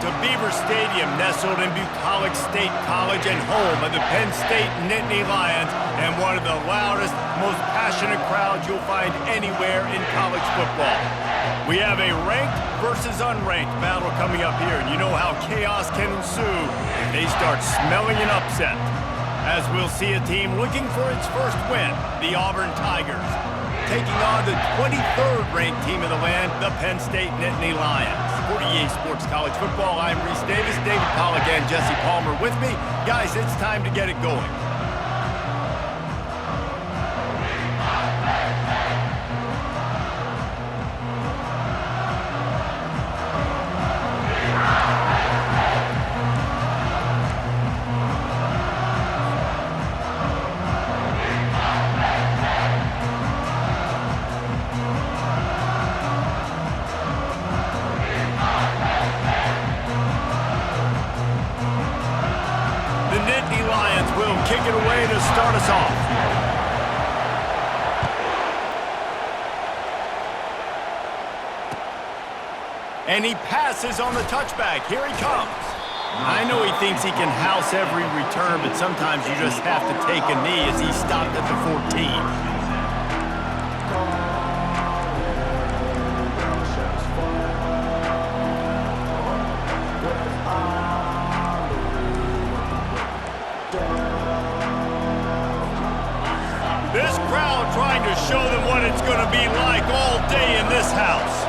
to Beaver Stadium, nestled in Bucolic State College and home of the Penn State Nittany Lions, and one of the loudest, most passionate crowds you'll find anywhere in college football. We have a ranked versus unranked battle coming up here, and you know how chaos can ensue if they start smelling an upset. As we'll see a team looking for its first win, the Auburn Tigers, taking on the 23rd ranked team in the land, the Penn State Nittany Lions. For EA Sports College Football, I'm Reese Davis, David Pollack, and Jesse Palmer with me. Guys, it's time to get it going. Kick it away to start us off. And he passes on the touchback. Here he comes. I know he thinks he can house every return, but sometimes you just have to take a knee as he stopped at the 14. This crowd trying to show them what it's going to be like all day in this house.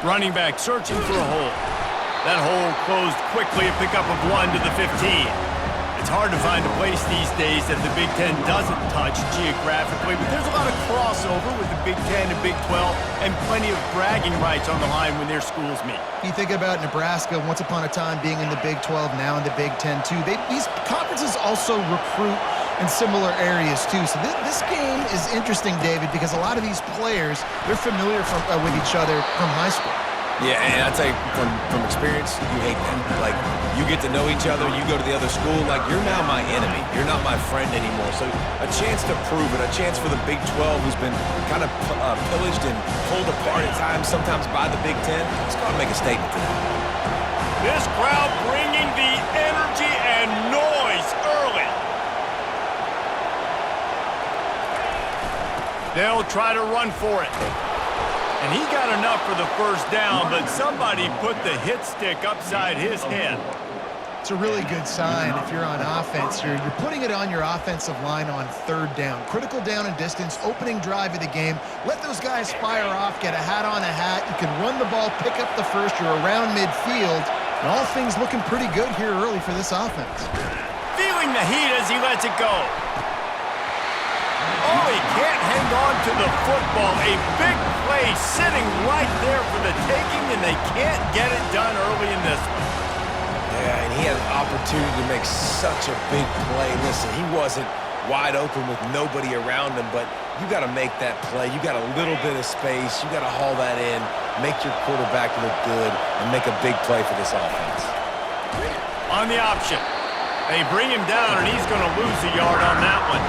Running back searching for a hole. That hole closed quickly, a pickup of 1 to the 15. It's hard to find a place these days that the Big Ten doesn't touch geographically, but there's a lot of crossover with the Big Ten and Big 12 and plenty of bragging rights on the line when their schools meet. You think about Nebraska, once upon a time being in the Big 12, now in the Big 10 too. These conferences also recruit in similar areas too. So this game is interesting, David, because a lot of these players, they're familiar with each other from high school. Yeah, and I'd say from experience, you hate that. Like, you get to know each other, you go to the other school, like, you're now my enemy. You're not my friend anymore. So a chance to prove it, a chance for the Big 12, who's been kind of pillaged and pulled apart at times, sometimes by the Big 10. It's got to make a statement to them. This crowd bringing the energy and noise early. They'll try to run for it. And he got enough for the first down, but somebody put the hit stick upside his head. It's a really good sign if you're on offense. You're putting it on your offensive line on third down. Critical down and distance, opening drive of the game. Let those guys fire off, get a hat on a hat. You can run the ball, pick up the first. You're around midfield. And all things looking pretty good here early for this offense. Feeling the heat as he lets it go. Oh, he can't hang on to the football. A big play sitting right there for the taking, and they can't get it done early in this one. Yeah, and he had an opportunity to make such a big play. Listen, he wasn't wide open with nobody around him, but you got to make that play. You got a little bit of space. You got to haul that in, make your quarterback look good, and make a big play for this offense. On the option. They bring him down, and he's going to lose a yard on that one.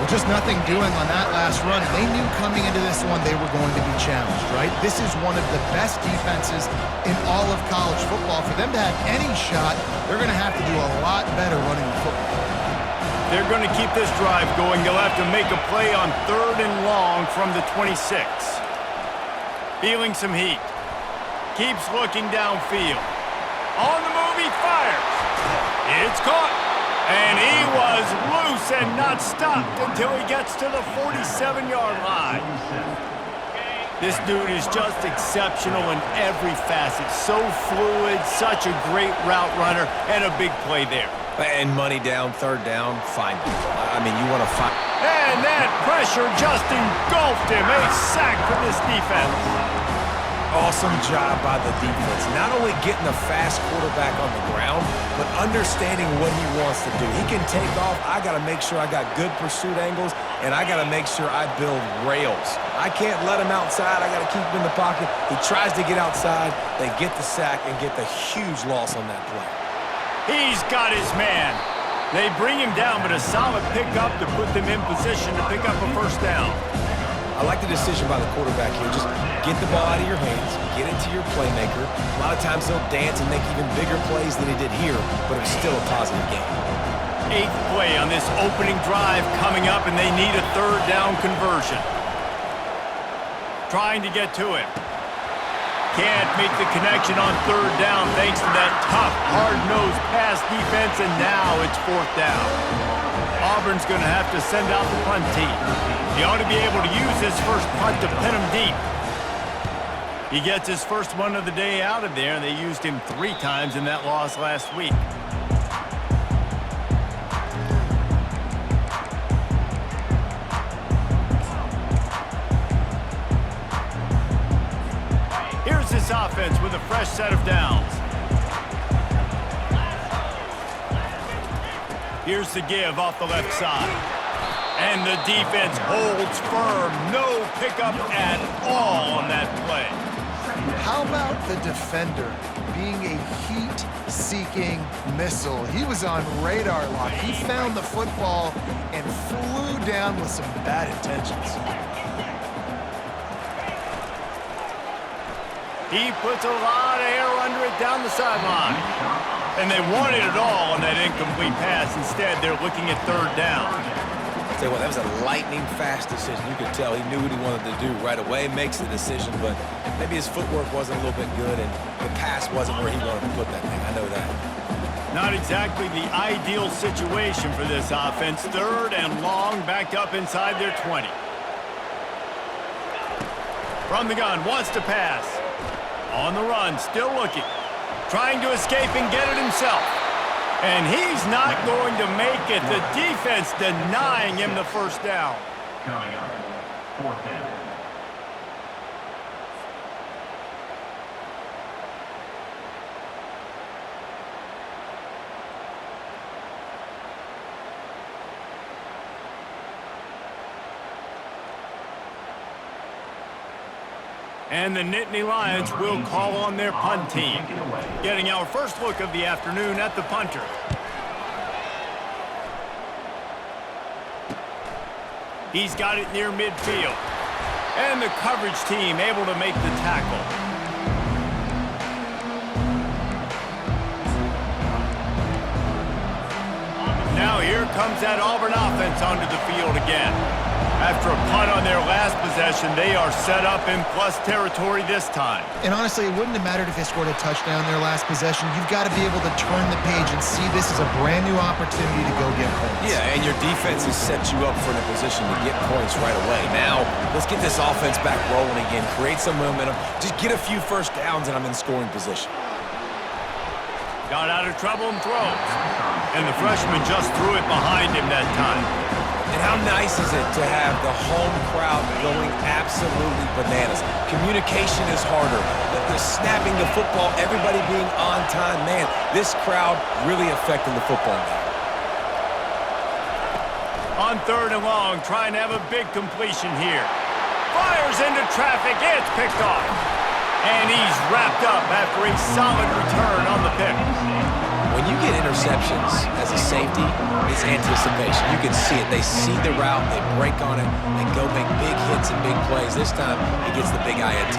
Just nothing doing on that last run. They knew coming into this one they were going to be challenged, right? This is one of the best defenses in all of college football. For them to have any shot, they're going to have to do a lot better running the football. They're going to keep this drive going. They'll have to make a play on 3rd and long from the 26. Feeling some heat. Keeps looking downfield. On the move, he fires. It's caught. And he was loose and not stopped until he gets to the 47-yard line. This dude is just exceptional in every facet. So fluid, such a great route runner, and a big play there. And money down, 3rd down, find him. I mean, you want to find. And that pressure just engulfed him. A sack for this defense. Awesome job by the defense. Not only getting a fast quarterback on the ground, but understanding what he wants to do. He can take off. I got to make sure I got good pursuit angles, and I got to make sure I build rails. I can't let him outside. I got to keep him in the pocket. He tries to get outside. They get the sack and get the huge loss on that play. He's got his man. They bring him down, but a solid pickup to put them in position to pick up a first down. I like the decision by the quarterback here. Just get the ball out of your hands, get it to your playmaker. A lot of times he'll dance and make even bigger plays than he did here, but it was still a positive game. 8th play on this opening drive coming up, and they need a 3rd down conversion. Trying to get to him. Can't make the connection on 3rd down thanks to that tough, hard-nosed pass defense, and now it's 4th down. Auburn's going to have to send out the punt team. He ought to be able to use his first punt to pin him deep. He gets his first one of the day out of there, and they used him 3 times in that loss last week. Here's this offense with a fresh set of downs. Here's the give off the left side. And the defense holds firm. No pickup at all on that play. How about the defender being a heat-seeking missile? He was on radar lock. He found the football and flew down with some bad intentions. He puts a lot of air under it down the sideline. And they wanted it all on that incomplete pass. Instead, they're looking at 3rd down. I'll tell you what, that was a lightning-fast decision. You could tell he knew what he wanted to do right away, makes the decision, but maybe his footwork wasn't a little bit good, and the pass wasn't where he wanted to put that thing. I know that. Not exactly the ideal situation for this offense. 3rd and long, backed up inside their 20. From the gun, wants to pass. On the run, still looking. Trying to escape and get it himself. And he's not going to make it. The defense denying him the first down. Coming up, 4th down. And the Nittany Lions will call on their punt team. Getting our first look of the afternoon at the punter. He's got it near midfield. And the coverage team able to make the tackle. Now here comes that Auburn offense onto the field again. After a punt on their last possession, they are set up in plus territory this time. And honestly, it wouldn't have mattered if they scored a touchdown their last possession. You've got to be able to turn the page and see this as a brand new opportunity to go get points. Yeah, and your defense has set you up for a position to get points right away. Now, let's get this offense back rolling again, create some momentum, just get a few first downs, and I'm in scoring position. Got out of trouble and throws. And the freshman just threw it behind him that time. And how nice is it to have the home crowd going absolutely bananas? Communication is harder. The snapping the football, everybody being on time. Man, this crowd really affecting the football game. On 3rd and long, trying to have a big completion here. Fires into traffic. It's picked off. And he's wrapped up after a solid return on the pick. When you get interceptions as a safety, it's anticipation. You can see it. They see the route, they break on it, they go make big hits and big plays. This time, he gets the big INT.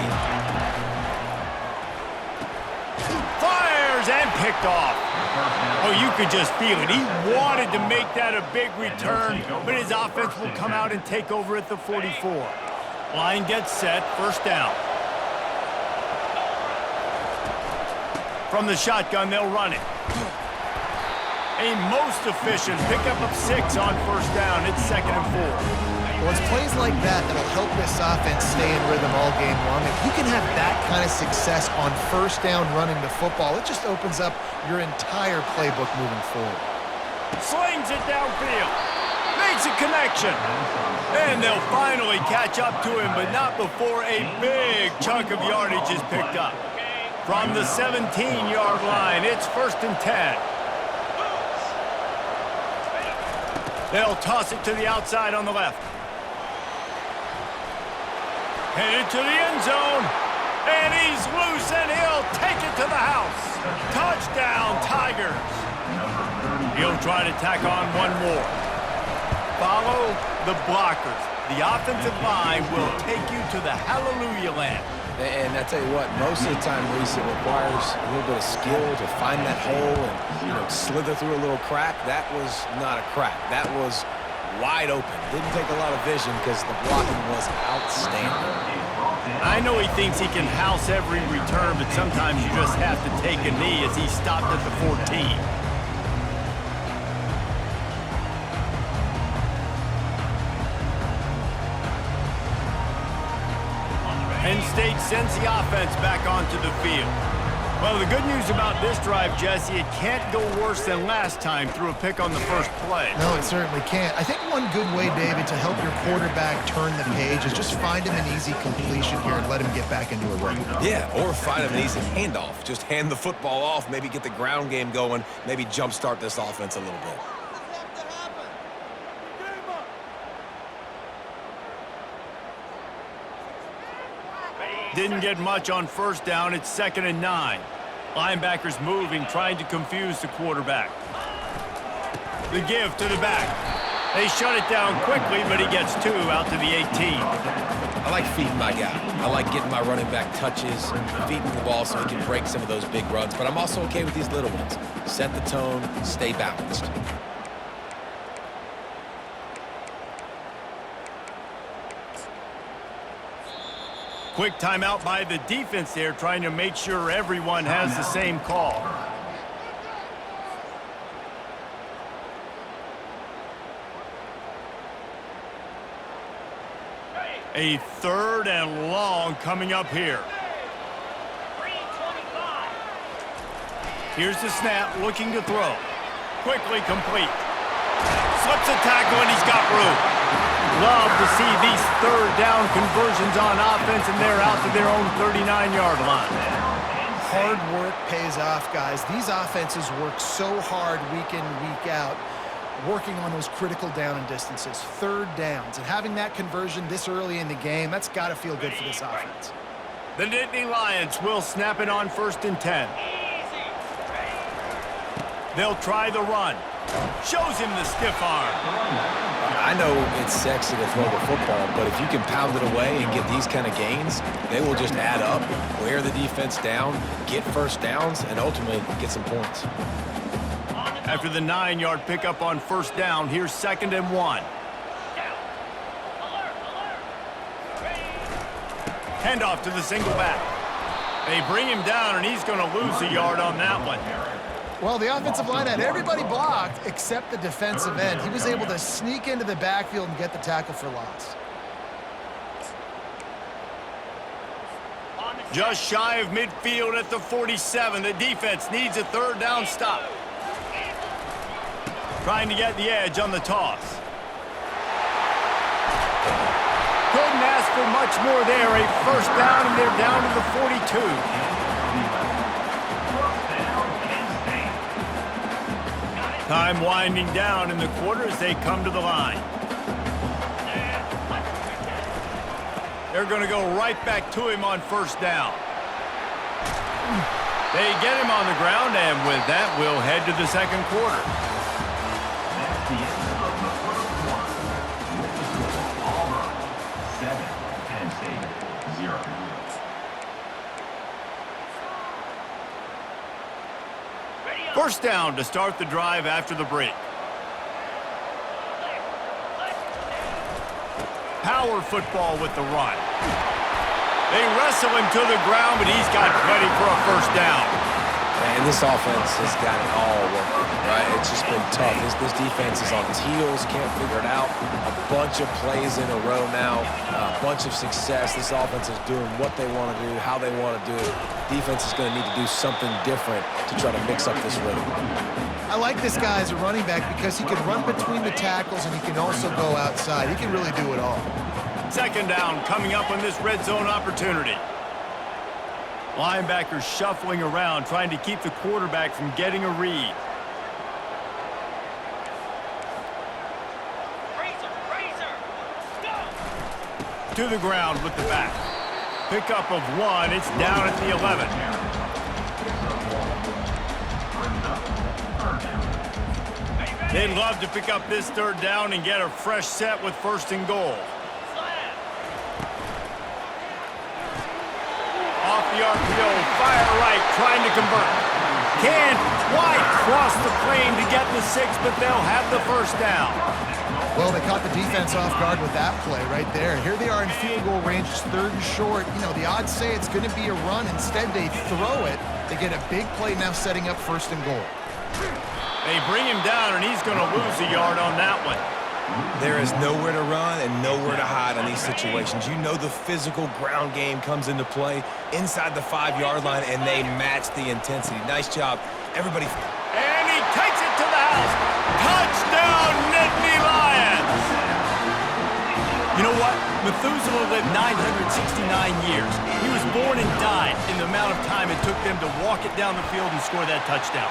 Fires and picked off. Oh, you could just feel it. He wanted to make that a big return, but his offense will come out and take over at the 44. Line gets set, 1st down. From the shotgun, they'll run it. A most efficient pickup of 6 on 1st down. It's 2nd and 4. Well, it's plays like that that'll help this offense stay in rhythm all game long. If you can have that kind of success on 1st down running the football, it just opens up your entire playbook moving forward. Slings it downfield. Makes a connection. And they'll finally catch up to him, but not before a big chunk of yardage is picked up. From the 17-yard line, it's 1st and 10. They'll toss it to the outside on the left. Headed to the end zone. And he's loose, and he'll take it to the house. Touchdown, Tigers. He'll try to tack on one more. Follow the blockers. The offensive line will take you to the hallelujah land. And I tell you what, most of the time, Reese, it requires a little bit of skill to find that hole and, slither through a little crack. That was not a crack. That was wide open. Didn't take a lot of vision because the blocking was outstanding. I know he thinks he can house every return, but sometimes you just have to take a knee as he stopped at the 14. Penn State sends the offense back onto the field. Well, the good news about this drive, Jesse, it can't go worse than last time through a pick on the first play. No, it certainly can't. I think one good way, David, to help your quarterback turn the page is just find him an easy completion here and let him get back into a rhythm. Yeah, or find him an easy handoff. Just hand the football off, maybe get the ground game going, maybe jumpstart this offense a little bit. Didn't get much on first down. It's 2nd and 9. Linebackers moving, trying to confuse the quarterback. The give to the back. They shut it down quickly, but he gets 2 out to the 18. I like feeding my guy. I like getting my running back touches, feeding the ball so he can break some of those big runs. But I'm also okay with these little ones. Set the tone, stay balanced. Quick timeout by the defense there, trying to make sure everyone has the same call. A 3rd and long coming up here. Here's the snap, looking to throw. Quickly complete. Slips a tackle and he's got room. Love to see these 3rd down conversions on offense, and they're out to their own 39-yard line. Hard work pays off, guys. These offenses work so hard week in, week out, working on those critical down and distances, 3rd downs. And having that conversion this early in the game, that's got to feel good for this offense. The Nittany Lions will snap it on 1st and 10. They'll try the run. Shows him the stiff arm. I know it's sexy to throw the football, but if you can pound it away and get these kind of gains, they will just add up, wear the defense down, get first downs, and ultimately get some points. After the 9-yard pickup on 1st down, here's 2nd and 1. Handoff to the single back. They bring him down, and he's going to lose a yard on that one. Well, the offensive line had everybody blocked except the defensive end. He was able to sneak into the backfield and get the tackle for loss. Just shy of midfield at the 47. The defense needs a 3rd down stop. Trying to get the edge on the toss. Couldn't ask for much more there. A 1st down, and they're down to the 42. Time winding down in the quarter as they come to the line. They're going to go right back to him on 1st down. They get him on the ground, and with that, we'll head to the 2nd quarter. That's the end of the first one. With the score, Auburn 7, Penn State 0. First down to start the drive after the break. Power football with the run. They wrestle him to the ground, but he's got plenty for a 1st down. And this offense has got it all working, right? It's just been tough. This defense is on its heels, can't figure it out. A bunch of plays in a row now, a bunch of success. This offense is doing what they want to do, how they want to do it. Defense is going to need to do something different to try to mix up this rhythm. I like this guy as a running back because he can run between the tackles and he can also go outside. He can really do it all. 2nd down coming up on this red zone opportunity. Linebackers shuffling around, trying to keep the quarterback from getting a read. To the ground with the back. Pickup of 1. It's down at the 11. They'd love to pick up this 3rd down and get a fresh set with 1st and goal. the RPO, fire right, trying to convert. Can't quite cross the plane to get the 6, but they'll have the first down. Well, they caught the defense off guard with that play right there. Here they are in field goal range, 3rd and short. You know, the odds say it's going to be a run. Instead, they throw it. They get a big play now setting up 1st and goal. They bring him down, and he's going to lose a yard on that one. There is nowhere to run and nowhere to hide in these situations. You know the physical ground game comes into play inside the 5-yard line, and they match the intensity. Nice job, everybody. And he takes it to the house. Touchdown, Nittany Lions! You know what? Methuselah lived 969 years. He was born and died in the amount of time it took them to walk it down the field and score that touchdown.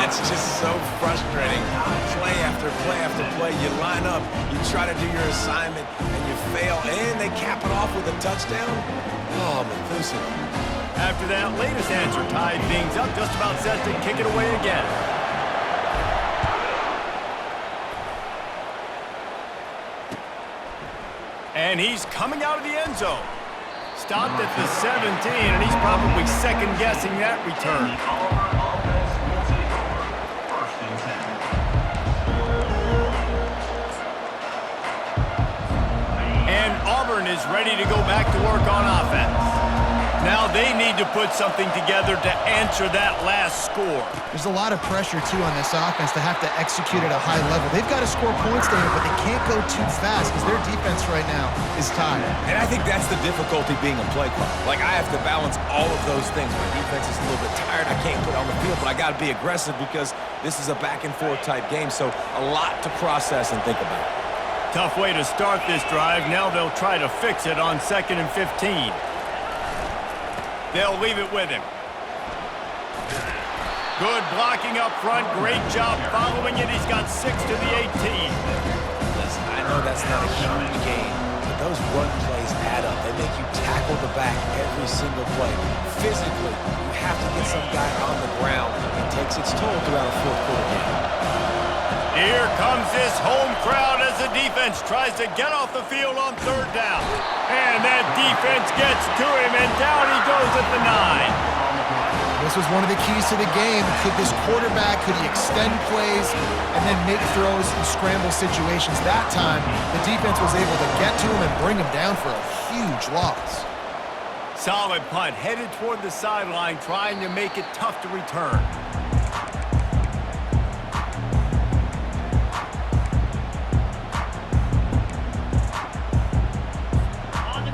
That's just so frustrating. Play after play after play. You line up, you try to do your assignment, and you fail, and they cap it off with a touchdown? Oh, Methuselah. After that latest answer tied things up, just about set to kick it away again. And he's coming out of the end zone. Stopped at the 17, and he's probably second-guessing that return. And Auburn is ready to go back to work on offense. Now they need to put something together to answer that last score. There's a lot of pressure, too, on this offense to have to execute at a high level. They've got to score points there, but they can't go too fast because their defense right now is tired. And I think that's the difficulty being a play caller. Like, I have to balance all of those things. My defense is a little bit tired. I can't put on the field, but I got to be aggressive because this is a back-and-forth type game, so a lot to process and think about. Tough way to start this drive. Now they'll try to fix it on 2nd and 15. They'll leave it with him. Good blocking up front. Great job following it. He's got 6 to the 18. Listen, I know that's not a huge game, but those run plays add up. They make you tackle the back every single play. Physically, you have to get some guy on the ground. It takes its toll throughout a 4th quarter game. Here comes this home crowd as the defense tries to get off the field on 3rd down. And that defense gets to him, and down he goes at the 9. This was one of the keys to the game. Could this quarterback, could he extend plays and then make throws in scramble situations? That time, the defense was able to get to him and bring him down for a huge loss. Solid punt, headed toward the sideline, trying to make it tough to return.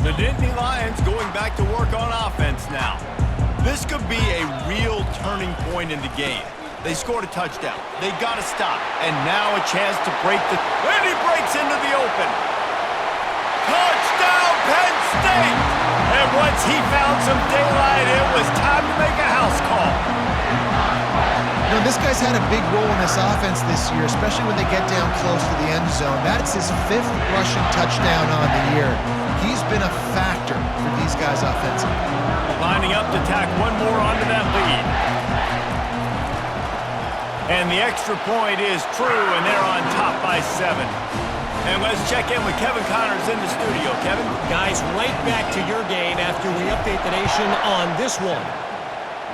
The Nittany Lions going back to work on offense now. This could be a real turning point in the game. They scored a touchdown. They got to stop. And now a chance to break the... And he breaks into the open. Touchdown, Penn State! And once he found some daylight, it was time to make a house call. You know, this guy's had a big role in this offense this year, especially when they get down close to the end zone. That's his 5th rushing touchdown on the year. He's been a factor for these guys offensively. Lining up to tack one more onto that lead. And the extra point is true, and they're on top by 7. And let's check in with Kevin Connors in the studio. Kevin? Guys, right back to your game after we update the nation on this one.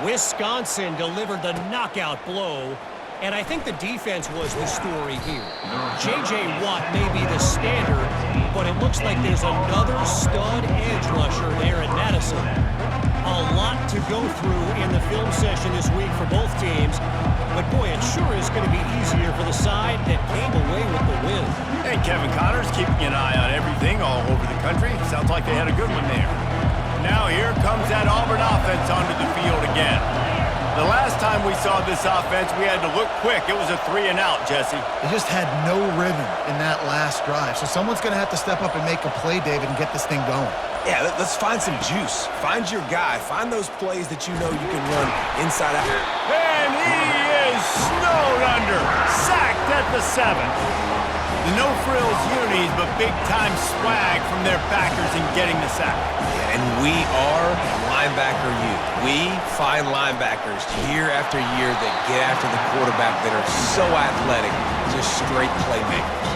Wisconsin delivered the knockout blow, and I think the defense was the story here. J.J. Watt may be the standard, but it looks like there's another stud edge rusher there at Madison. A lot to go through in the film session this week for both teams, but boy, it sure is going to be easier for the side that came away with the win. And Kevin Connors keeping an eye on everything all over the country. Sounds like they had a good one there. Now here comes that Auburn offense onto the field again. The last time we saw this offense, we had to look quick. It was a 3-and-out, Jesse. They just had no rhythm in that last drive. So someone's going to have to step up and make a play, David, and get this thing going. Yeah, let's find some juice. Find your guy. Find those plays that you know you can run inside out. And he is snowed under. Sacked at the 7. The no-frills unis, but big-time swag from their backers in getting the sack. And we are linebacker U. We find linebackers year after year that get after the quarterback that are so athletic, just straight playmakers.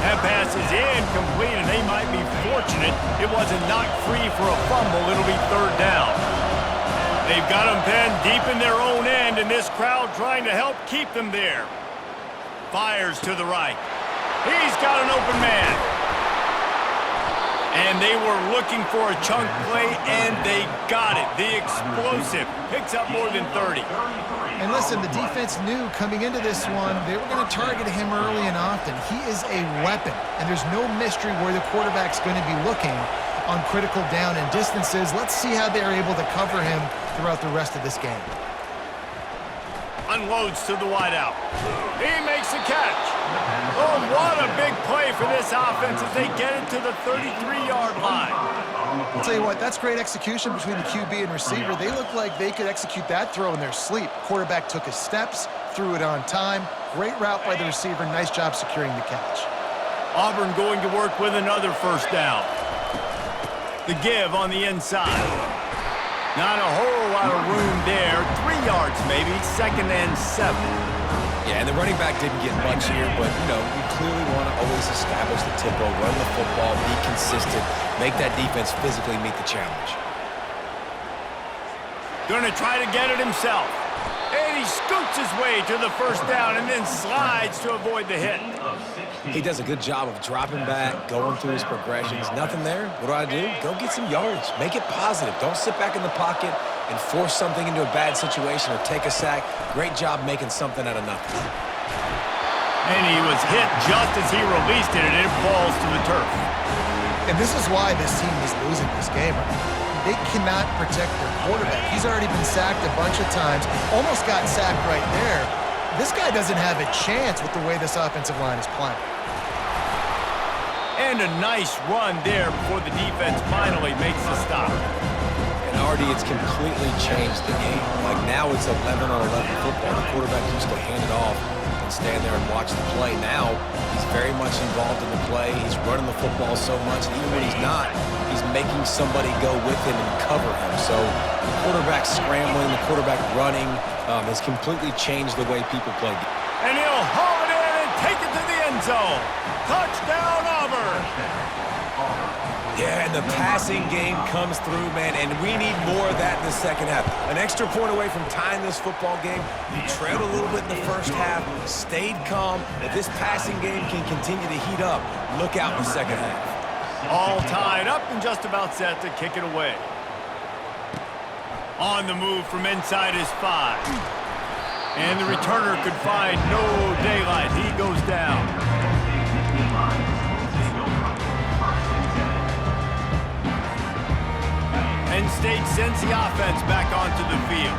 That pass is incomplete, and they might be fortunate it wasn't knocked free for a fumble. It'll be third down. They've got them pinned deep in their own end, and this crowd trying to help keep them there. Fires to the right. He's got an open man. And they were looking for a chunk play, and they got it. The explosive picks up more than 30. And listen, the defense knew coming into this one, they were going to target him early and often. He is a weapon, and there's no mystery where the quarterback's going to be looking on critical down and distances. Let's see how they're able to cover him throughout the rest of this game. Unloads to the wideout. He makes the catch. Oh, what a big play for this offense as they get it to the 33-yard line. I'll tell you what, that's great execution between the QB and receiver. They look like they could execute that throw in their sleep. Quarterback took his steps, threw it on time. Great route by the receiver. Nice job securing the catch. Auburn going to work with another first down. The give on the inside. Not a whole lot of room there. 3 yards maybe, 2nd and 7. Yeah, and the running back didn't get much here, but, you know, you clearly want to always establish the tempo, run the football, be consistent, make that defense physically meet the challenge. Going to try to get it himself. And he scoots his way to the first down and then slides to avoid the hit. He does a good job of dropping back, going through his progressions. Nothing there. What do? Go get some yards. Make it positive. Don't sit back in the pocket and force something into a bad situation or take a sack. Great job making something out of nothing. And he was hit just as he released it, and it falls to the turf. And this is why this team is losing this game. They cannot protect their quarterback. He's already been sacked a bunch of times, almost got sacked right there. This guy doesn't have a chance with the way this offensive line is playing. And a nice run there before the defense finally makes the stop. And Artie, it's completely changed the game. Like now it's 11-on-11 football. The quarterback used to hand it off and stand there and watch the play. Now he's very much involved in the play. He's running the football so much, and even when he's not, he's making somebody go with him and cover him. So the quarterback scrambling, the quarterback running has completely changed the way people play. And he'll haul it in and take it to the end zone. Touchdown, Auburn! Yeah, and the passing game comes through, man, and we need more of that in the second half. An extra point away from tying this football game. You trailed a little bit in the first half, stayed calm. If this passing game can continue to heat up, look out in the second half. All tied up and just about set to kick it away. On the move from inside his 5. And the returner could find no daylight. He goes down. Penn State sends the offense back onto the field.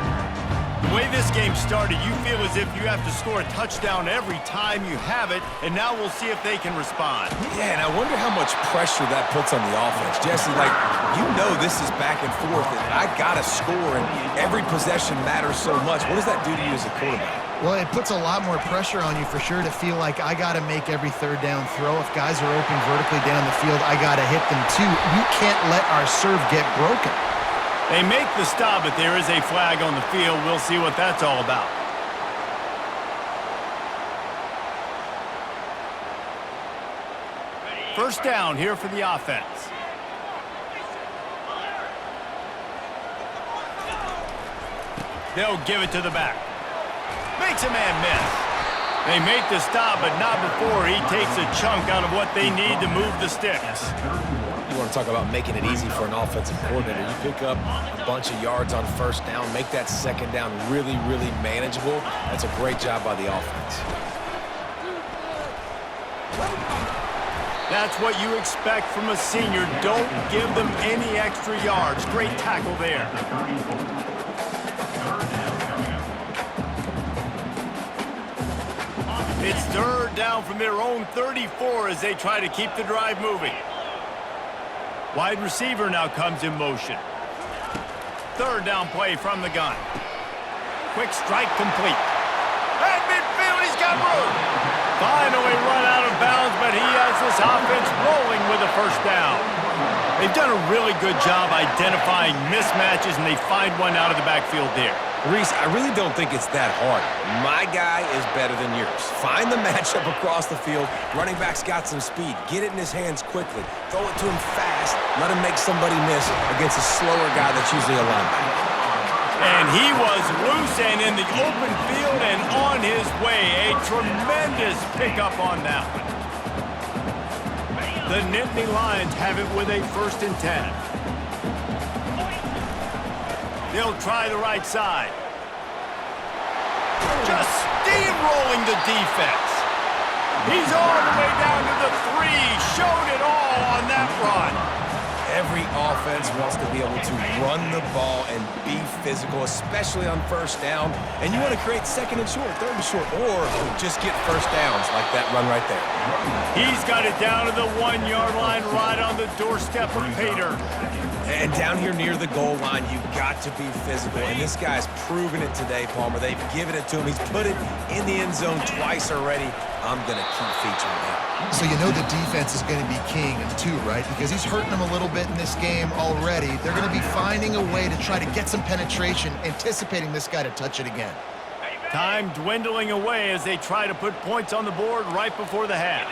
The way this game started, you feel as if you have to score a touchdown every time you have it, and now we'll see if they can respond. Yeah, and I wonder how much pressure that puts on the offense. Jesse, like, you know this is back and forth, and I got to score, and every possession matters so much. What does that do to you as a quarterback? Well, it puts a lot more pressure on you for sure to feel like I got to make every third down throw. If guys are open vertically down the field, I got to hit them too. We can't let our serve get broken. They make the stop, but there is a flag on the field. We'll see what that's all about. First down here for the offense. They'll give it to the back. Makes a man miss. They make the stop, but not before he takes a chunk out of what they need to move the sticks. You want to talk about making it easy for an offensive coordinator. You pick up a bunch of yards on first down, make that second down really, really manageable. That's a great job by the offense. That's what you expect from a senior. Don't give them any extra yards. Great tackle there. It's third down from their own 34 as they try to keep the drive moving. Wide receiver now comes in motion. Third down play from the gun. Quick strike complete. At midfield, he's got room. Finally run out of bounds, but he has this offense rolling with a first down. They've done a really good job identifying mismatches, and they find one out of the backfield there. Reese, I really don't think it's that hard. My guy is better than yours. Find the matchup across the field. Running back's got some speed. Get it in his hands quickly. Throw it to him fast. Let him make somebody miss against a slower guy that's usually a linebacker. And he was loose and in the open field and on his way. A tremendous pickup on that one. The Nittany Lions have it with a 1st and 10. They'll try the right side. Just steamrolling the defense. He's all the way down to the 3. Showed it all on that run. Every offense wants to be able to run the ball and be physical, especially on 1st down. And you want to create 2nd and short, 3rd and short, or just get 1st downs like that run right there. He's got it down to the 1-yard line right on the doorstep of Pater. And down here near the goal line, you've got to be physical. And this guy's proven it today, Palmer. They've given it to him. He's put it in the end zone twice already. I'm going to keep featuring him. So you know the defense is going to be king too, right? Because he's hurting them a little bit in this game already. They're going to be finding a way to try to get some penetration, anticipating this guy to touch it again. Time dwindling away as they try to put points on the board right before the half.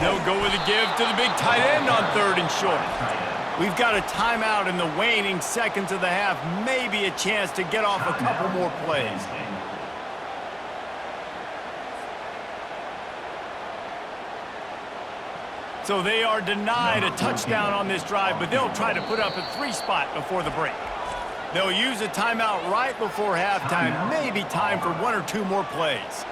They'll go with a give to the big tight end on 3rd and short. We've got a timeout in the waning seconds of the half. Maybe a chance to get off a couple more plays. So they are denied a touchdown on this drive, but they'll try to put up a 3 spot before the break. They'll use a timeout right before halftime. Maybe time for 1 or 2 more plays.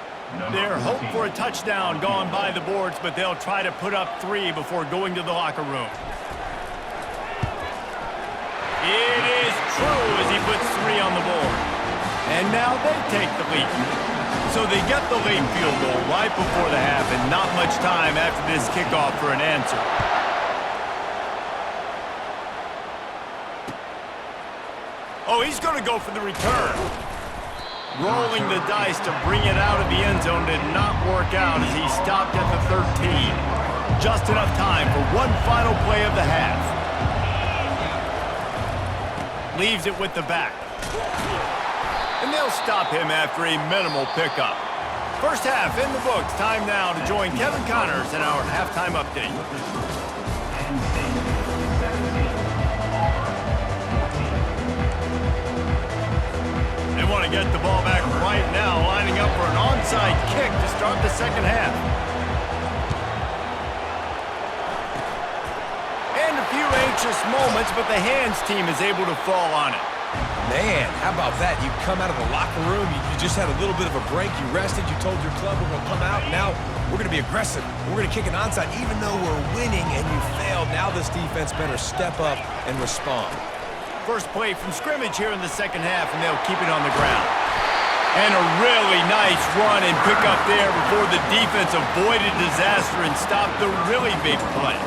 They're hoping for a touchdown gone by the boards, but they'll try to put up 3 before going to the locker room. It is true as he puts 3 on the board. And now they take the lead. So they get the late field goal right before the half and not much time after this kickoff for an answer. Oh, he's going to go for the return. Rolling the dice to bring it out of the end zone did not work out as he stopped at the 13. Just enough time for one final play of the half. Leaves it with the back. And they'll stop him after a minimal pickup. First half in the books. Time now to join Kevin Connors in our halftime update. They want to get the ball back right now, lining up for an onside kick to start the second half. And a few anxious moments, but the hands team is able to fall on it. Man, how about that? You come out of the locker room, you just had a little bit of a break, you rested, you told your club we're going to come out, and now we're going to be aggressive. We're going to kick an onside even though we're winning and you failed. Now this defense better step up and respond. First play from scrimmage here in the second half, and they'll keep it on the ground. And a really nice run and pick up there before the defense avoided disaster and stopped the really big play.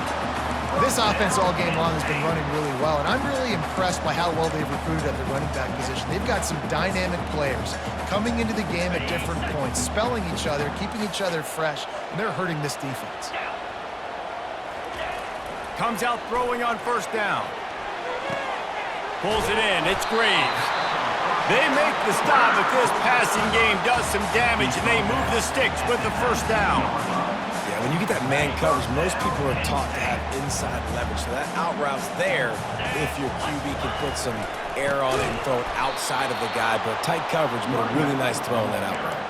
This offense all game long has been running really well, and I'm really impressed by how well they've recruited at the running back position. They've got some dynamic players coming into the game at different points, spelling each other, keeping each other fresh, and they're hurting this defense. Comes out throwing on first down. Pulls it in. It's Graves. They make the stop, but this passing game does some damage, and they move the sticks with the first down. Yeah, when you get that man coverage, most people are taught to have inside leverage. So that out route's there if your QB can put some air on it and throw it outside of the guy. But tight coverage, but a really nice throw on that out route.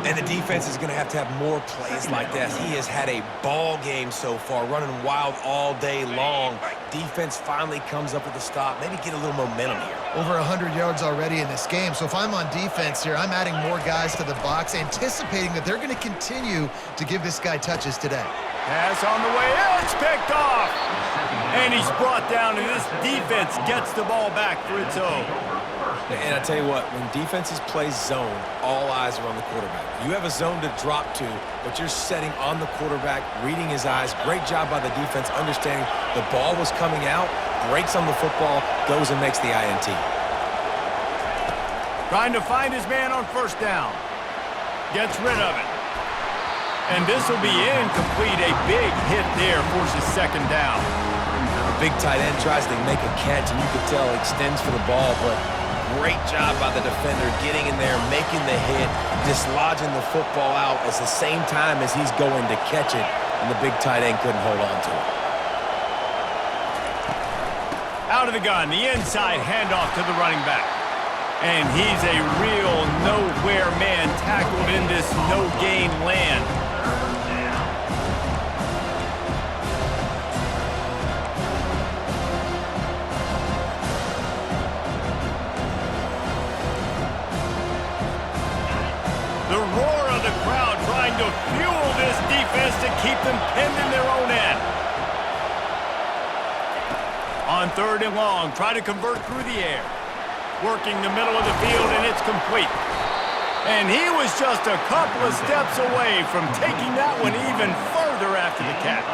And the defense is going to have more plays like this. He has had a ball game so far, running wild all day long. Defense finally comes up with a stop. Maybe get a little momentum here. Over 100 yards already in this game. So if I'm on defense here, I'm adding more guys to the box, anticipating that they're going to continue to give this guy touches today. Pass on the way. It's picked off. And he's brought down, and this defense gets the ball back for its own. And I tell you what, when defenses play zone, all eyes are on the quarterback. You have a zone to drop to, but you're setting on the quarterback, reading his eyes. Great job by the defense, understanding the ball was coming out, breaks on the football, goes and makes the INT. Trying to find his man on first down. Gets rid of it. And this will be incomplete. A big hit there forces second down. big tight end tries to make a catch, and you could tell he extends for the ball, but great job by the defender getting in there, making the hit, dislodging the football out at the same time as he's going to catch it, and the big tight end couldn't hold on to it. Out of the gun, the inside handoff to the running back. And he's a real nowhere man tackled in this no-gain land. The roar of the crowd trying to fuel this defense to keep them pinned in their own end. On 3rd and long, try to convert through the air. Working the middle of the field, and it's complete. And he was just a couple of steps away from taking that one even further after the catch.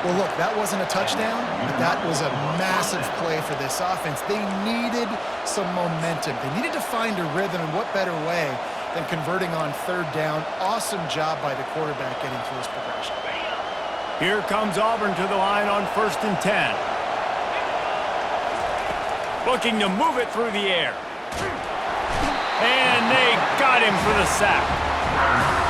Well, look, that wasn't a touchdown, but that was a massive play for this offense. They needed some momentum. They needed to find a rhythm, and what better way than converting on 3rd down. Awesome job by the quarterback getting through his progression. Here comes Auburn to the line on 1st and 10. Looking to move it through the air. And they got him for the sack.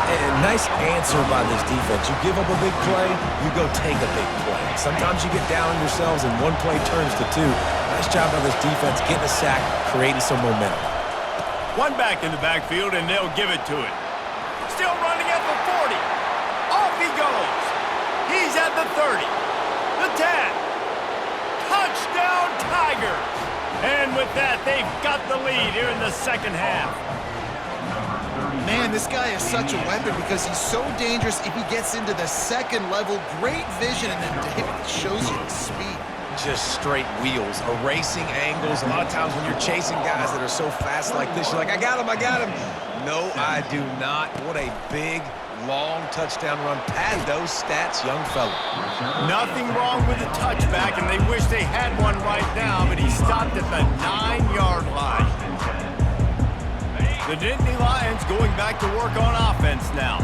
And nice answer by this defense. You give up a big play, you go take a big play. Sometimes you get down on yourselves and one play turns to two. Nice job by this defense getting a sack, creating some momentum. One back in the backfield, and they'll give it to him. Still running at the 40. Off he goes. He's at the 30. The 10. Touchdown Tigers. And with that, they've got the lead here in the 2nd half. Man, this guy is such a weapon because he's so dangerous if he gets into the 2nd level. Great vision, and then David shows you the speed. Just straight wheels, erasing angles. A lot of times when you're chasing guys that are so fast like this, you're like, I got him, I got him. No, I do not. What a big, long touchdown run. Pad those stats, young fella. Nothing wrong with the touchback, and they wish they had one right now, but he stopped at the 9-yard line. The Nittany Lions going back to work on offense now.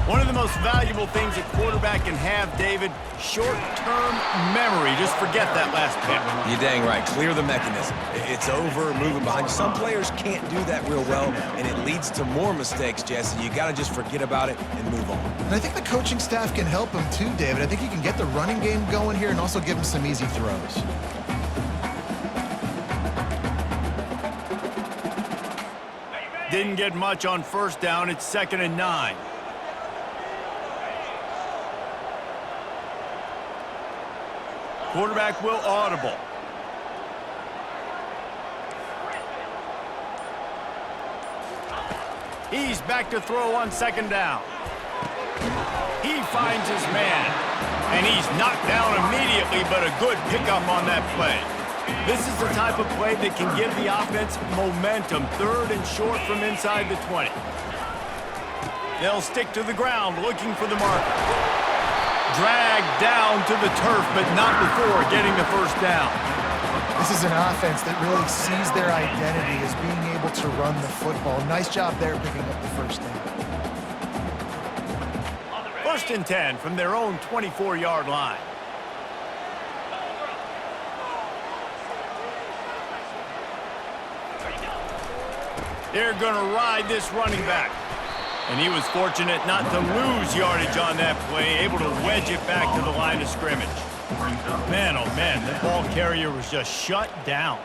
One of the most valuable things a quarterback can have, David, short-term memory. Just forget that last pick. You're dang right. Clear the mechanism. It's over, moving behind you. Some players can't do that real well, and it leads to more mistakes, Jesse. You got to just forget about it and move on. And I think the coaching staff can help him too, David. I think he can get the running game going here and also give him some easy throws. Didn't get much on 1st down. It's 2nd and 9. Quarterback will audible. He's back to throw on 2nd down. He finds his man, and he's knocked down immediately, but a good pickup on that play. This is the type of play that can give the offense momentum. 3rd and short from inside the 20. They'll stick to the ground looking for the marker. Dragged down to the turf, but not before getting the 1st down. This is an offense that really sees their identity as being able to run the football. Nice job there picking up the 1st down. 1st and 10 from their own 24-yard line. They're going to ride this running back. And he was fortunate not to lose yardage on that play, able to wedge it back to the line of scrimmage. Man, oh man, the ball carrier was just shut down.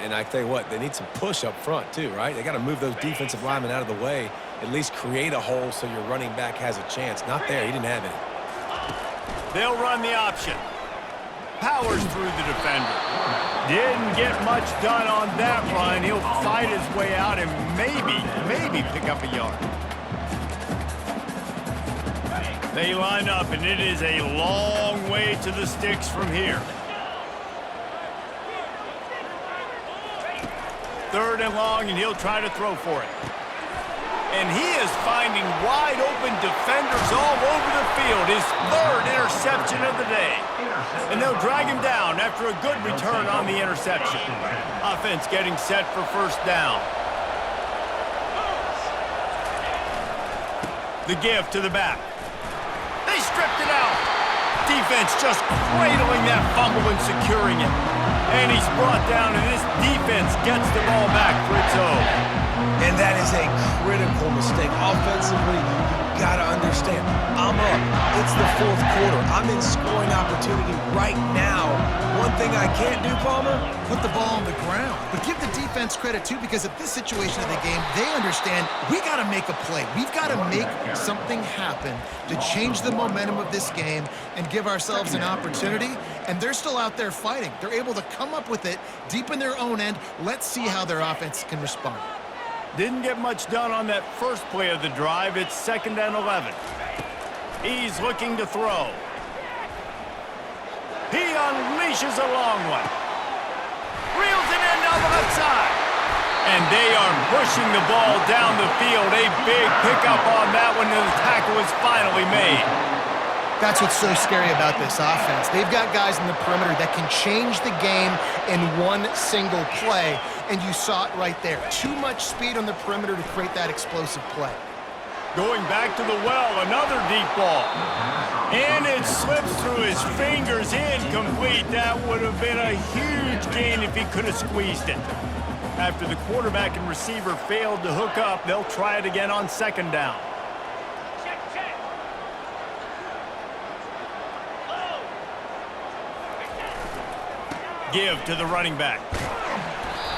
And I tell you what, they need some push up front too, right? They got to move those defensive linemen out of the way, at least create a hole so your running back has a chance. Not there, he didn't have any. They'll run the option. Powers through the defender. Didn't get much done on that run. He'll fight his way out and maybe pick up a yard. They line up, and it is a long way to the sticks from here. 3rd and long, and he'll try to throw for it. And he is finding wide-open defenders all over the field. His 3rd interception of the day. And they'll drag him down after a good return on the interception. Offense getting set for 1st down. The give to the back. They stripped it out. defense just cradling that fumble and securing it. And he's brought down, and this defense gets the ball back for its own. And that is a critical mistake. Offensively, you got to understand, I'm up. It's the fourth quarter. I'm in scoring opportunity right now. One thing I can't do, Palmer? Put the ball on the ground. But give the defense credit, too, because at this situation of the game, they understand we got to make a play. We've got to make something happen to change the momentum of this game and give ourselves an opportunity. And they're still out there fighting. They're able to come up with it deep in their own end. Let's see how their offense can respond. Didn't get much done on that first play of the drive. It's 2nd and 11. He's looking to throw. He unleashes a long one. Reels it in down the left side. And they are pushing the ball down the field. A big pickup on that one, and the tackle is finally made. That's what's so scary about this offense. They've got guys in the perimeter that can change the game in one single play, and you saw it right there. Too much speed on the perimeter to create that explosive play. Going back to the well, another deep ball. And it slips through his fingers, incomplete. That would have been a huge gain if he could have squeezed it. After the quarterback and receiver failed to hook up, they'll try it again on 2nd down. Give to the running back.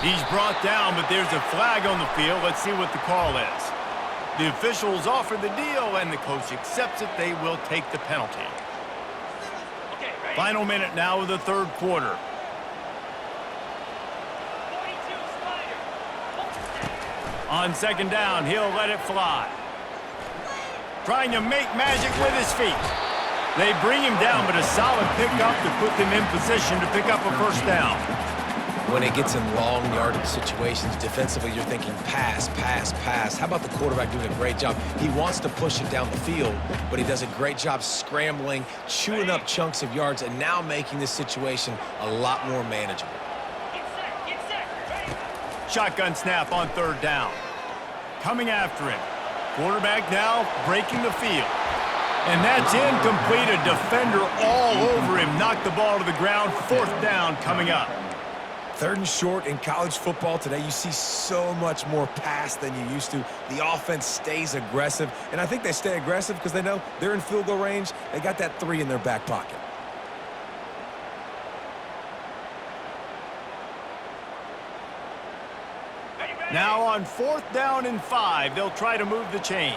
He's brought down, but there's a flag on the field. Let's see what the call is. The officials offer the deal, and the coach accepts it. They will take the penalty. Final minute now of the third quarter. On 2nd down, he'll let it fly. Trying to make magic with his feet. They bring him down, but a solid pickup to put them in position to pick up a first down. When it gets in long yardage situations, defensively, you're thinking pass, pass, pass. How about the quarterback doing a great job? He wants to push it down the field, but he does a great job scrambling, chewing up chunks of yards, and now making this situation a lot more manageable. Shotgun snap on 3rd down. Coming after him. Quarterback now breaking the field. And that's incomplete. A defender all over him. Knocked the ball to the ground. 4th down coming up. 3rd and short in college football today. You see so much more pass than you used to. The offense stays aggressive. And I think they stay aggressive because they know they're in field goal range. They got that 3 in their back pocket. Now on 4th down and 5, they'll try to move the chains.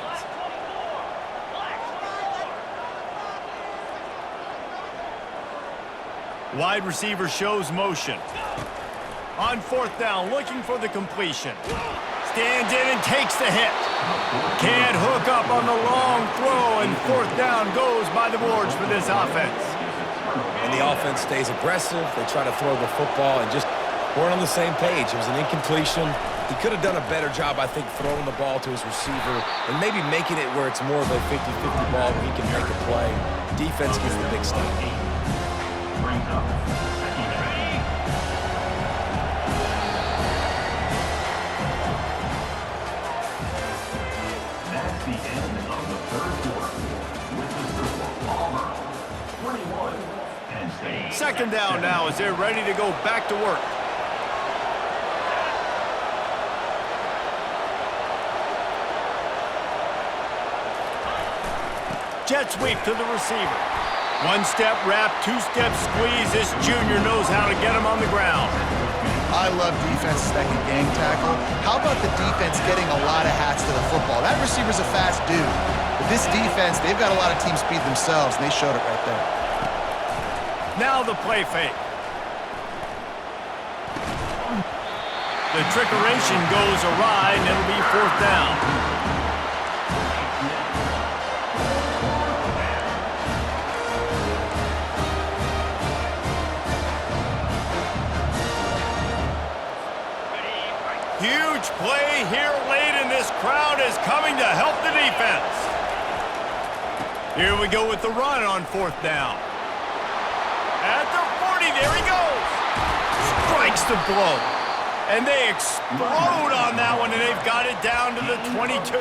Wide receiver shows motion. On 4th down, looking for the completion. Stands in and takes the hit. Can't hook up on the long throw, and 4th down goes by the boards for this offense. And the offense stays aggressive. They try to throw the football and just weren't on the same page. It was an incompletion. He could have done a better job, I think, throwing the ball to his receiver and maybe making it where it's more of a 50-50 ball where he can make a play. Defense gets the big stop. Brings up 2nd down. That's the end of the 3rd quarter. With the score, Auburn 21, Penn State. 2nd down now as they're ready to go back to work. Jet sweep to the receiver. 1-step wrap, 2-step squeeze. This junior knows how to get him on the ground. I love defenses that can gang tackle. How about the defense getting a lot of hats to the football? That receiver's a fast dude. But this defense, they've got a lot of team speed themselves, and they showed it right there. Now the play fake. The trickeration goes awry, and it'll be 4th down. Huge play here late, and this crowd is coming to help the defense. Here we go with the run on 4th down. At the 40, there he goes. Strikes the blow. And they explode on that one, and they've got it down to the 22.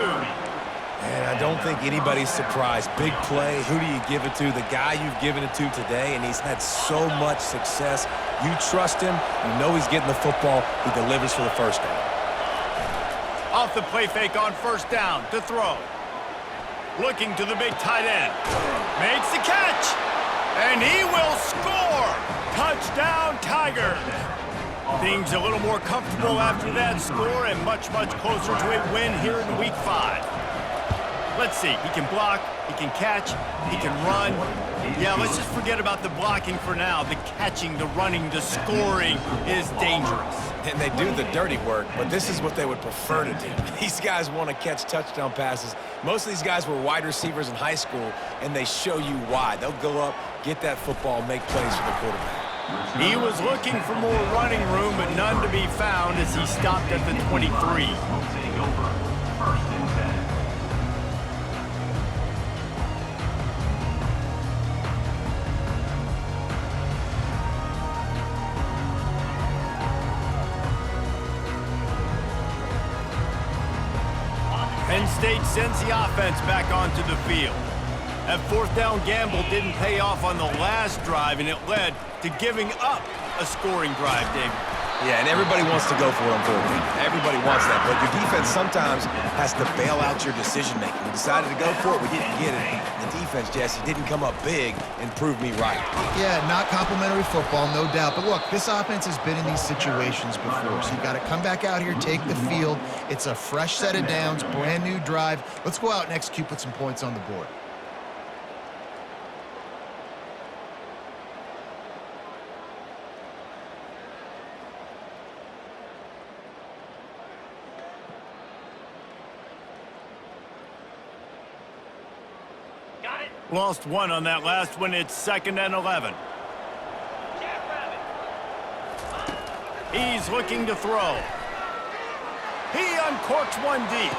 And I don't think anybody's surprised. Big play. Who do you give it to? The guy you've given it to today, and he's had so much success. You trust him. You know he's getting the football. He delivers for the first down. Off the play fake on first down to throw. Looking to the big tight end. Makes the catch. And he will score. Touchdown, Tigers. Things a little more comfortable after that score and much, much closer to a win here in Week 5. Let's see. He can block. He can catch. He can run. Yeah, let's just forget about the blocking for now. The catching, the running, the scoring is dangerous. And they do the dirty work, but this is what they would prefer to do. These guys want to catch touchdown passes. Most of these guys were wide receivers in high school, and they show you why. They'll go up, get that football, make plays for the quarterback. He was looking for more running room, but none to be found as he stopped at the 23. Will take over first and 10. Penn State sends the offense back onto the field. That fourth down gamble didn't pay off on the last drive, and it led to giving up a scoring drive, David. Yeah, and everybody wants to go for it on fourth down. Everybody wants that, but your defense sometimes has to bail out your decision-making. We decided to go for it. We didn't get it. The defense, Jesse, didn't come up big and prove me right. Yeah, not complimentary football, no doubt. But look, this offense has been in these situations before, so you've got to come back out here, take the field. It's a fresh set of downs, brand new drive. Let's go out and execute, put some points on the board. Lost one on that last one. It's 2nd and 11. He's looking to throw. He uncorks one deep.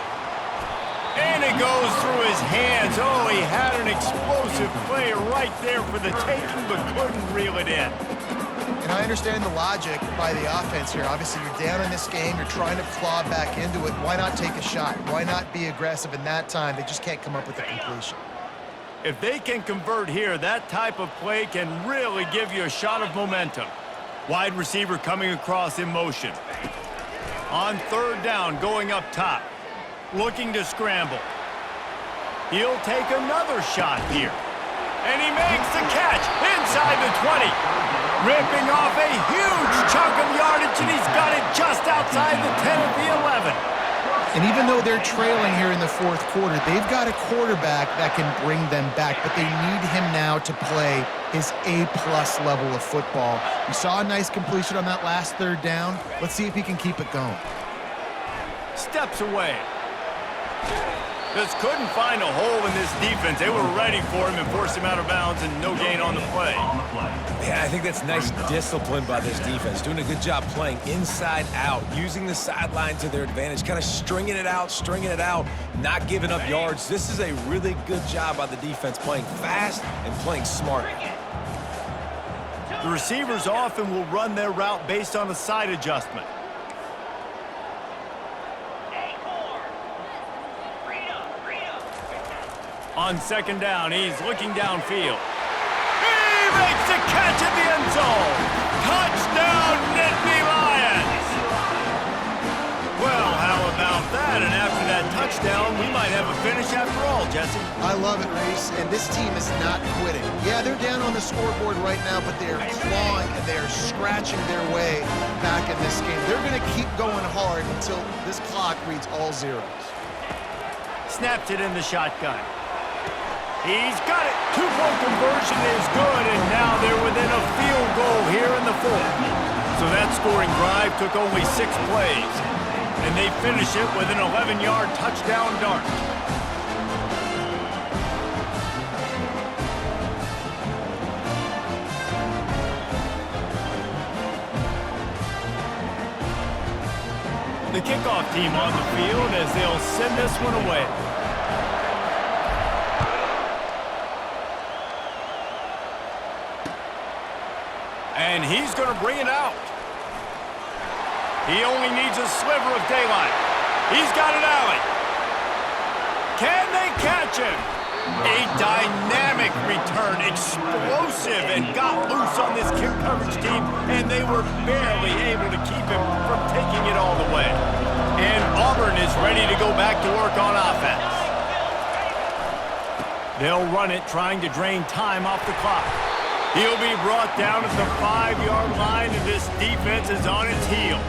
And it goes through his hands. Oh, he had an explosive play right there for the taking, but couldn't reel it in. And I understand the logic by the offense here. Obviously, you're down in this game. You're trying to claw back into it. Why not take a shot? Why not be aggressive in that time? They just can't come up with a completion. If they can convert here, that type of play can really give you a shot of momentum. Wide receiver coming across in motion. On third down, going up top. Looking to scramble. He'll take another shot here. And he makes the catch inside the 20. Ripping off a huge chunk of yardage, and he's got it just outside the 10 of the 11. And even though they're trailing here in the fourth quarter, they've got a quarterback that can bring them back, but they need him now to play his A-plus level of football. We saw a nice completion on that last third down. Let's see if he can keep it going. Steps away. Just couldn't find a hole in this defense. They were ready for him and forced him out of bounds, and no gain on the play. Yeah, I think that's nice discipline by this defense. Doing a good job playing inside out, using the sideline to their advantage, kind of stringing it out, not giving up yards. This is a really good job by the defense, playing fast and playing smart. The receivers often will run their route based on a side adjustment. On second down, he's looking downfield. He makes a catch at the end zone. Touchdown, Nittany Lions. Well, how about that? And after that touchdown, we might have a finish after all, Jesse. I love it, Reese, and this team is not quitting. Yeah, they're down on the scoreboard right now, but they're clawing and they're scratching their way back in this game. They're going to keep going hard until this clock reads all zeros. Snaps it in the shotgun. He's got it. Two-point conversion is good, and now they're within a field goal here in the fourth. So that scoring drive took only 6 plays, and they finish it with an 11-yard touchdown dart. The kickoff team on the field as they'll send this one away. And he's going to bring it out. He only needs a sliver of daylight. He's got an alley. Can they catch him? A dynamic return, explosive, and got loose on this kick coverage team, and they were barely able to keep him from taking it all the way. And Auburn is ready to go back to work on offense. They'll run it, trying to drain time off the clock. He'll be brought down at the 5-yard line, and this defense is on its heels.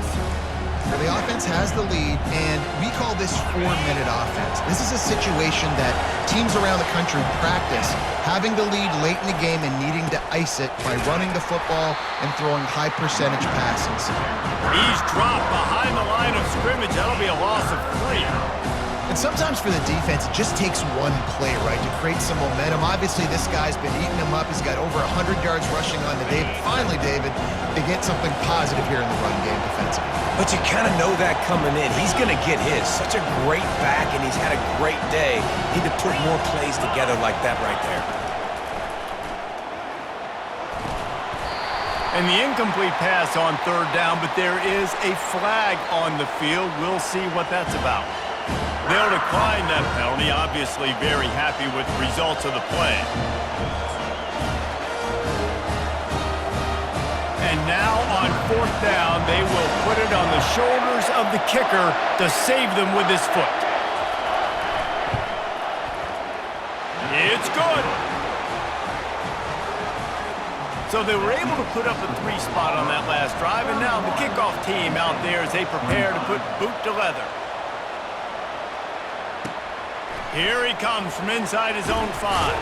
Well, the offense has the lead, and we call this 4-minute offense. This is a situation that teams around the country practice, having the lead late in the game and needing to ice it by running the football and throwing high-percentage passes. He's dropped behind the line of scrimmage. That'll be a loss of 3. And sometimes for the defense, it just takes one play, right, to create some momentum. Obviously, this guy's been eating him up. He's got over 100 yards rushing on the day. But finally, David, they get something positive here in the run game defensively. But you kind of know that coming in. He's going to get his. Such a great back, and he's had a great day. Need to put more plays together like that right there. And the incomplete pass on 3rd down, but there is a flag on the field. We'll see what that's about. They'll decline that penalty, obviously very happy with the results of the play. And now on 4th down, they will put it on the shoulders of the kicker to save them with his foot. It's good. So they were able to put up a 3 spot on that last drive, and now the kickoff team out there as they prepare to put boot to leather. Here he comes from inside his own 5.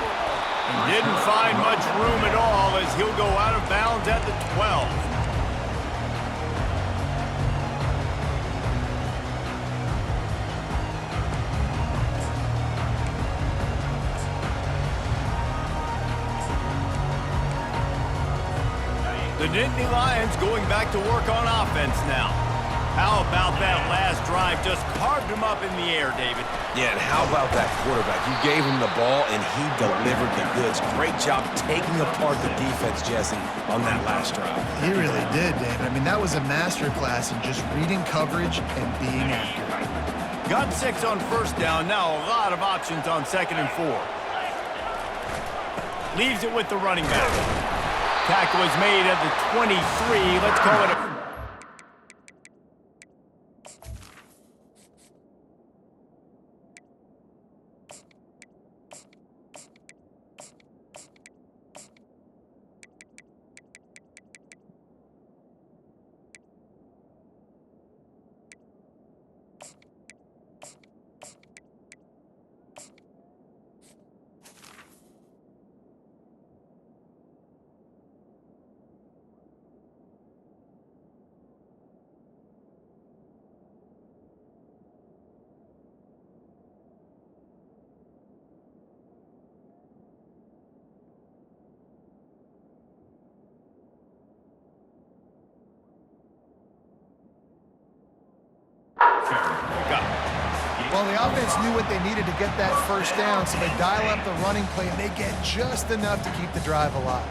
And didn't find much room at all as he'll go out of bounds at the 12. The Nittany Lions going back to work on offense now. How about that last drive? Just carved him up in the air, David. Yeah, and how about that quarterback? You gave him the ball, and he delivered the goods. Great job taking apart the defense, Jesse, on that last drive. He really did, David. I mean, that was a masterclass in just reading coverage and being accurate. Got 6 on 1st down. Now a lot of options on 2nd and 4. Leaves it with the running back. Tackle is made at the 23. Let's call it a... Well, the offense knew what they needed to get that 1st down, so they dial up the running play, and they get just enough to keep the drive alive.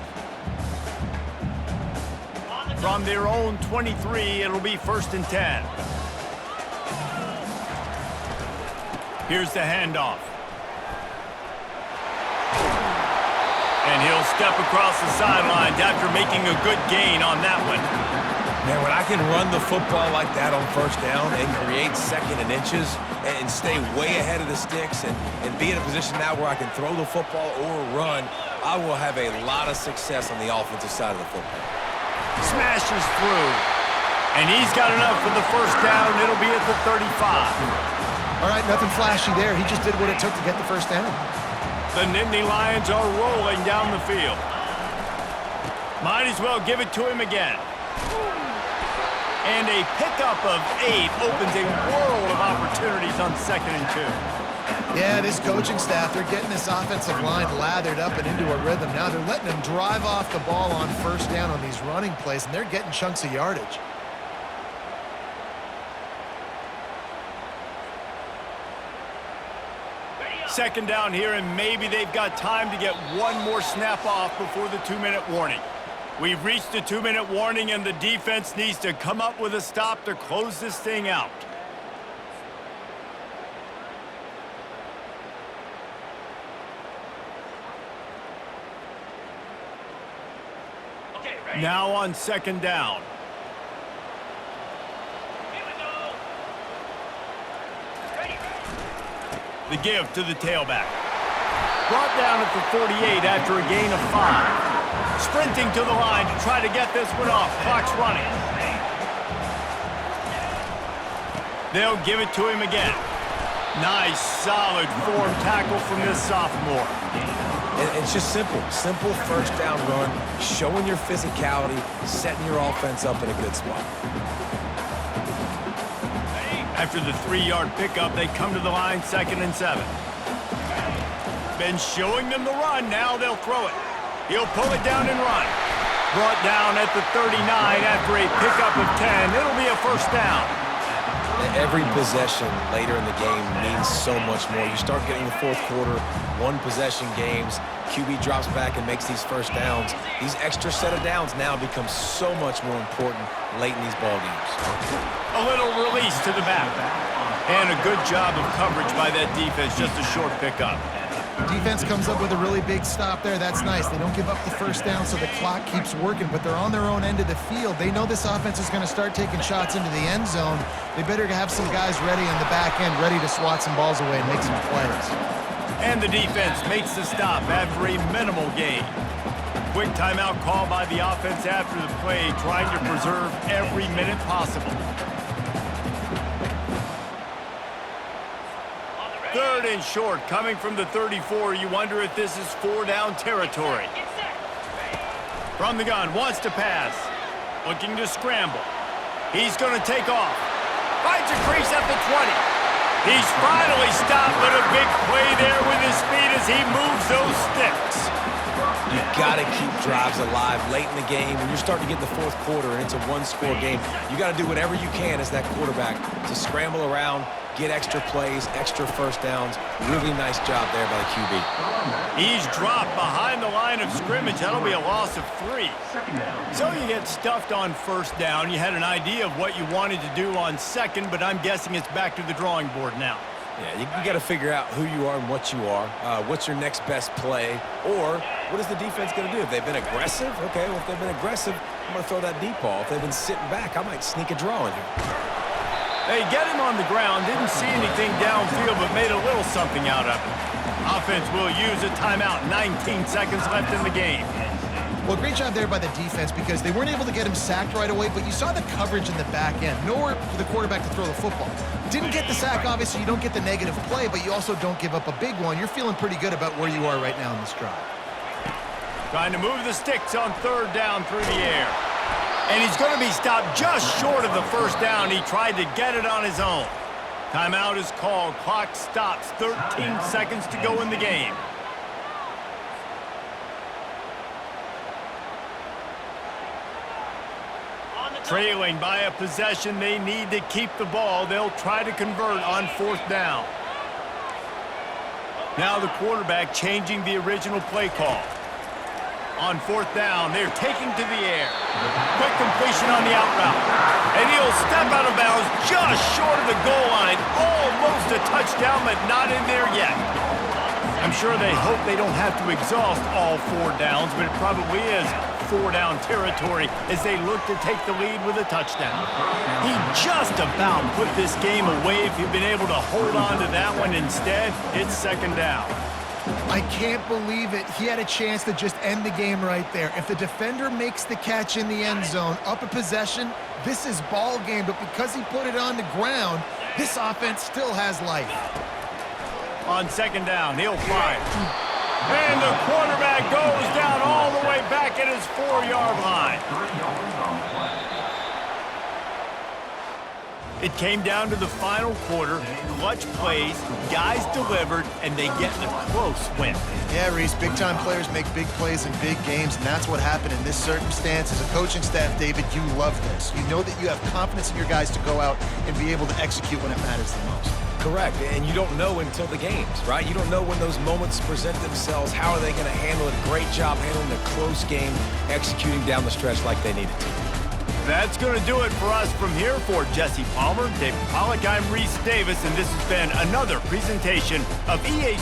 From their own 23, it'll be 1st and 10. Here's the handoff. And he'll step across the sidelines after making a good gain on that one. Man, when I can run the football like that on 1st down and create 2nd and inches and stay way ahead of the sticks and be in a position now where I can throw the football or run, I will have a lot of success on the offensive side of the football. Smashes through. And he's got enough for the 1st down. It'll be at the 35. All right, nothing flashy there. He just did what it took to get the 1st down. The Nittany Lions are rolling down the field. Might as well give it to him again. And a pickup of 8 opens a world of opportunities on 2nd and 2. Yeah, this coaching staff, they're getting this offensive line lathered up and into a rhythm. Now they're letting them drive off the ball on 1st down on these running plays, and they're getting chunks of yardage. Second down here, and maybe they've got time to get one more snap off before the 2-minute warning. We've reached the 2-minute warning, and the defense needs to come up with a stop to close this thing out. Now on second down. The give to the tailback. Brought down at the 48 after a gain of 5. Sprinting to the line to try to get this one off. Clock's running. They'll give it to him again. Nice, solid form tackle from this sophomore. It's just simple. Simple first down run, showing your physicality, setting your offense up in a good spot. After the 3-yard pickup, they come to the line, 2nd and 7. Been showing them the run. Now they'll throw it. He'll pull it down and run. Brought down at the 39 after a pickup of 10. It'll be a first down. Every possession later in the game means so much more. You start getting the fourth quarter, one-possession games, QB drops back and makes these first downs. These extra set of downs now become so much more important late in these ball games. A little release to the back. And a good job of coverage by that defense, just a short pickup. Defense comes up with a really big stop there. That's nice. They don't give up the first down, so the clock keeps working, but they're on their own end of the field. They know this offense is going to start taking shots into the end zone. They better have some guys ready on the back end, ready to swat some balls away and make some plays. And the defense makes the stop after a minimal gain. Quick timeout call by the offense after the play, trying to preserve every minute possible. 3rd and short, coming from the 34. You wonder if this is 4-down territory. From the gun, wants to pass. Looking to scramble. He's going to take off. Finds a crease at the 20. He's finally stopped, but a big play there with his speed as he moves those sticks. You got to keep drives alive late in the game. When you're starting to get in the fourth quarter and it's a one-score game, you got to do whatever you can as that quarterback to scramble around, get extra plays, extra first downs. Really nice job there by the QB. He's dropped behind the line of scrimmage. That'll be a loss of 3. So you get stuffed on first down. You had an idea of what you wanted to do on second, but I'm guessing it's back to the drawing board now. Yeah, you got to figure out who you are and what you are. What's your next best play? Or what is the defense going to do? If they've been aggressive, okay, well, if they've been aggressive, I'm going to throw that deep ball. If they've been sitting back, I might sneak a draw in here. They get him on the ground, didn't see anything downfield, but made a little something out of it. Offense will use a timeout. 19 seconds left in the game. Well, great job there by the defense because they weren't able to get him sacked right away, but you saw the coverage in the back end. Nowhere for the quarterback to throw the football. Didn't get the sack, obviously. You don't get the negative play, but you also don't give up a big one. You're feeling pretty good about where you are right now in this drive. Trying to move the sticks on 3rd down through the air. And he's going to be stopped just short of the first down. He tried to get it on his own. Timeout is called. Clock stops. 13 seconds to go in the game. Trailing by a possession, they need to keep the ball. They'll try to convert on 4th down. Now the quarterback changing the original play call. On 4th down, they're taking to the air. Quick completion on the out route. And he'll step out of bounds just short of the goal line. Almost a touchdown, but not in there yet. I'm sure they hope they don't have to exhaust all 4 downs, but it probably is 4-down territory as they look to take the lead with a touchdown. He just about put this game away if he'd been able to hold on to that one. Instead, it's 2nd down. I can't believe it. He had a chance to just end the game right there. If the defender makes the catch in the end zone, up a possession, this is ball game. But because he put it on the ground, this offense still has life. On 2nd down, he'll fire. And the quarterback goes down all the way back at his 4-yard line. It came down to the final quarter. Clutch plays, guys delivered, and they get a close win. Yeah, Reese, big-time players make big plays in big games, and that's what happened in this circumstance. As a coaching staff, David, you love this. You know that you have confidence in your guys to go out and be able to execute when it matters the most. Correct, and you don't know until the games, right? You don't know when those moments present themselves. How are they going to handle it? Great job handling a close game, executing down the stretch like they needed to. That's going to do it for us from here. For Jesse Palmer, David Pollack, I'm Reese Davis, and this has been another presentation of EA